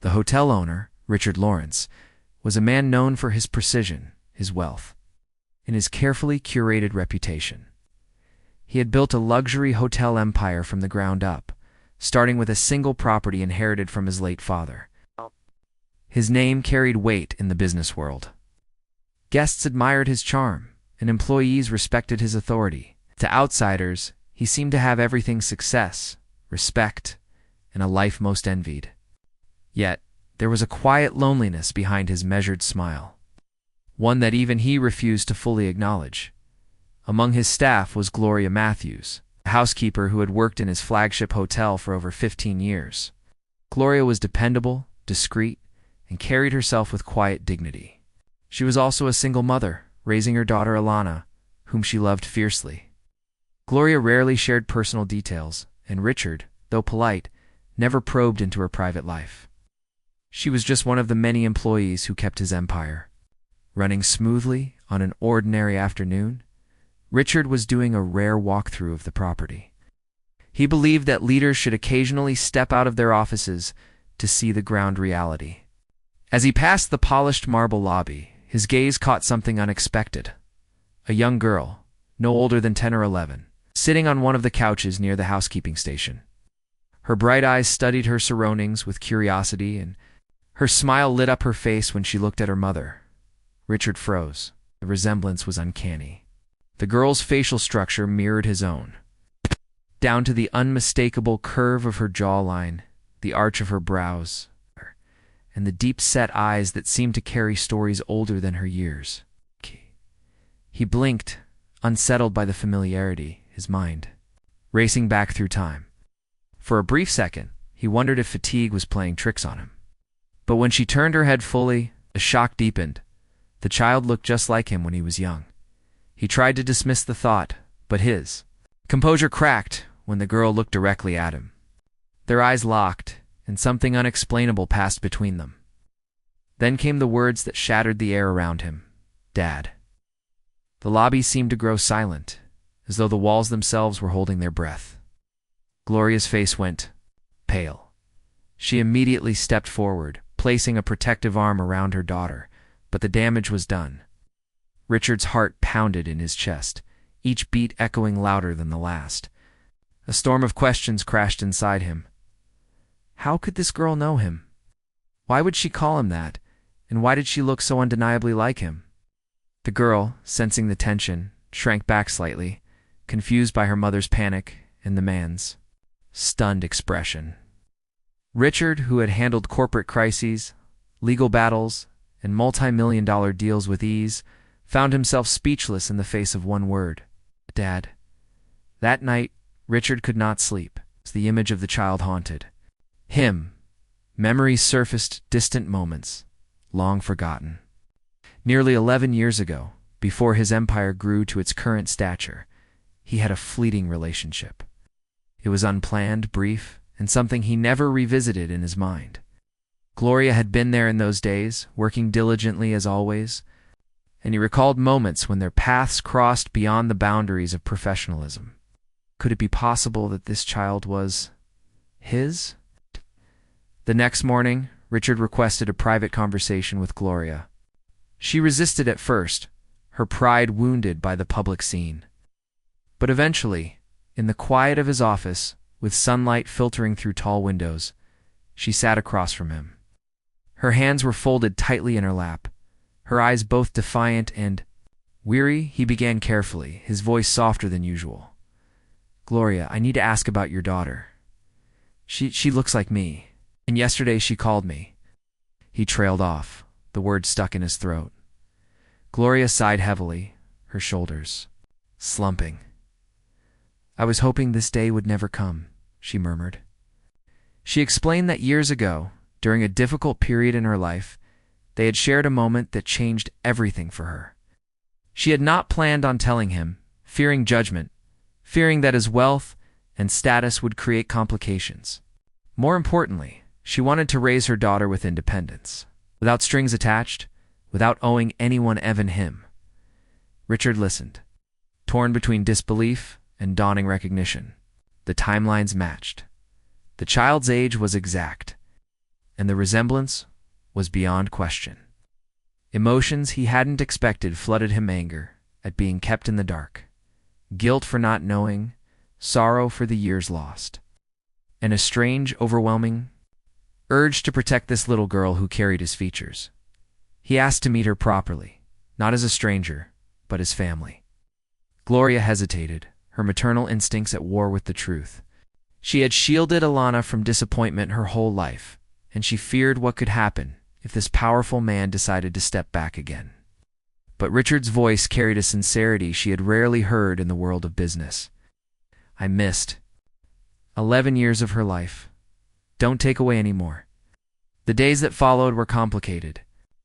The hotel owner, Richard Lawrence, was a man known for his precision, his wealth, and his carefully curated reputation. He had built a luxury hotel empire from the ground up, starting with a single property inherited from his late father. His name carried weight in the business world. Guests admired his charm, and employees respected his authority. To outsiders, he seemed to have everything: success, respect, and a life most envied. Yet, there was a quiet loneliness behind his measured smile, one that even he refused to fully acknowledge. Among his staff was Gloria Matthews, a housekeeper who had worked in his flagship hotel for over 15 years. Gloria was dependable, discreet, and carried herself with quiet dignity. She was also a single mother, raising her daughter Alana, whom she loved fiercely. Gloria rarely shared personal details, and Richard, though polite, never probed into her private life. She was just one of the many employees who kept his empire running smoothly. On an ordinary afternoon, Richard was doing a rare walkthrough of the property. He believed that leaders should occasionally step out of their offices to see the ground reality. As he passed the polished marble lobby, his gaze caught something unexpected. A young girl, no older than 10 or 11, sitting on one of the couches near the housekeeping station. Her bright eyes studied her surroundings with curiosity, and her smile lit up her face when she looked at her mother. Richard froze. The resemblance was uncanny. The girl's facial structure mirrored his own, down to the unmistakable curve of her jawline, the arch of her brows, and the deep-set eyes that seemed to carry stories older than her years. He blinked, unsettled by the familiarity, his mind racing back through time. For a brief second, he wondered if fatigue was playing tricks on him. But when she turned her head fully, the shock deepened. The child looked just like him when he was young. He tried to dismiss the thought, but his composure cracked when the girl looked directly at him. Their eyes locked, and something unexplainable passed between them. Then came the words that shattered the air around him. "Dad." The lobby seemed to grow silent, as though the walls themselves were holding their breath. Gloria's face went pale. She immediately stepped forward, placing a protective arm around her daughter, but the damage was done. Richard's heart pounded in his chest, each beat echoing louder than the last. A storm of questions crashed inside him. How could this girl know him? Why would she call him that? And why did she look so undeniably like him? The girl, sensing the tension, shrank back slightly, confused by her mother's panic and the man's stunned expression. Richard, who had handled corporate crises, legal battles, and multi-million-dollar deals with ease, found himself speechless in the face of one word: Dad. That night, Richard could not sleep, as the image of the child haunted him. Memories surfaced, distant moments, long forgotten. Nearly 11 years ago, before his empire grew to its current stature, he had a fleeting relationship. It was unplanned, brief, and something he never revisited in his mind. Gloria had been there in those days, working diligently as always, and he recalled moments when their paths crossed beyond the boundaries of professionalism. Could it be possible that this child was his? The next morning, Richard requested a private conversation with Gloria. She resisted at first, her pride wounded by the public scene. But eventually, in the quiet of his office, with sunlight filtering through tall windows, she sat across from him. Her hands were folded tightly in her lap, her eyes both defiant and weary. He began carefully, his voice softer than usual. "Gloria, I need to ask about your daughter. She looks like me, and yesterday she called me." He trailed off, the words stuck in his throat. Gloria sighed heavily, her shoulders slumping. "I was hoping this day would never come," she murmured. She explained that years ago, during a difficult period in her life, they had shared a moment that changed everything for her. She had not planned on telling him, fearing judgment, fearing that his wealth and status would create complications. More importantly, she wanted to raise her daughter with independence, without strings attached, without owing anyone even him. Richard listened, torn between disbelief and dawning recognition. The timelines matched. The child's age was exact. and the resemblance was beyond question. Emotions he hadn't expected flooded him: anger at being kept in the dark, guilt for not knowing, sorrow for the years lost, and a strange, overwhelming urge to protect this little girl who carried his features. He asked to meet her properly, not as a stranger, but as family. Gloria hesitated, her maternal instincts at war with the truth. She had shielded Alana from disappointment her whole life, and she feared what could happen if this powerful man decided to step back again. But Richard's voice carried a sincerity she had rarely heard in the world of business. "I missed 11 years of her life. Don't take away any more." The days that followed were complicated.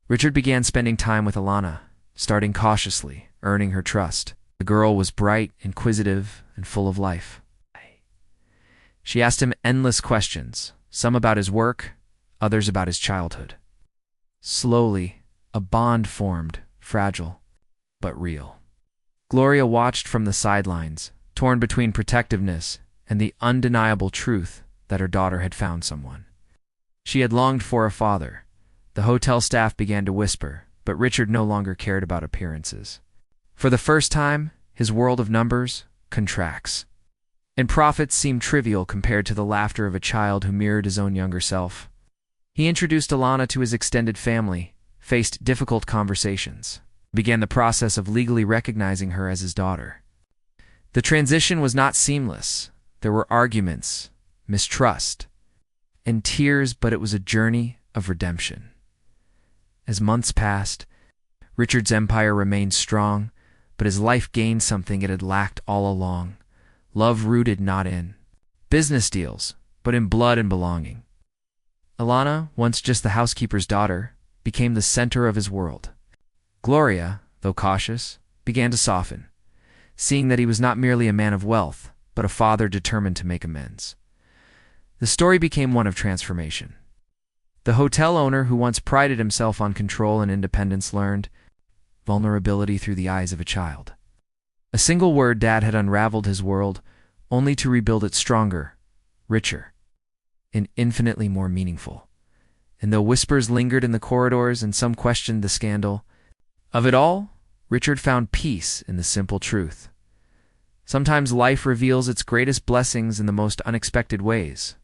Richard began spending time with Alana, starting cautiously, earning her trust. The girl was bright, inquisitive, and full of life. She asked him endless questions, some about his work, others about his childhood. Slowly, a bond formed, fragile, but real. Gloria watched from the sidelines, torn between protectiveness and the undeniable truth that her daughter had found someone. She had longed for a father. The hotel staff began to whisper, but Richard no longer cared about appearances. For the first time, his world of numbers contracts, and profits seemed trivial compared to the laughter of a child who mirrored his own younger self. He introduced Alana to his extended family, faced difficult conversations, began the process of legally recognizing her as his daughter. The transition was not seamless. There were arguments, mistrust, and tears, but it was a journey of redemption. As months passed, Richard's empire remained strong, but his life gained something it had lacked all along: love rooted not in business deals, but in blood and belonging. Alana, once just the housekeeper's daughter, became the center of his world. Gloria, though cautious, began to soften, seeing that he was not merely a man of wealth, but a father determined to make amends. The story became one of transformation. The hotel owner who once prided himself on control and independence learned vulnerability through the eyes of a child. A single word Dad had unraveled his world, only to rebuild it stronger, richer, and infinitely more meaningful. And though whispers lingered in the corridors and some questioned the scandal of it all, Richard found peace in the simple truth. Sometimes life reveals its greatest blessings in the most unexpected ways.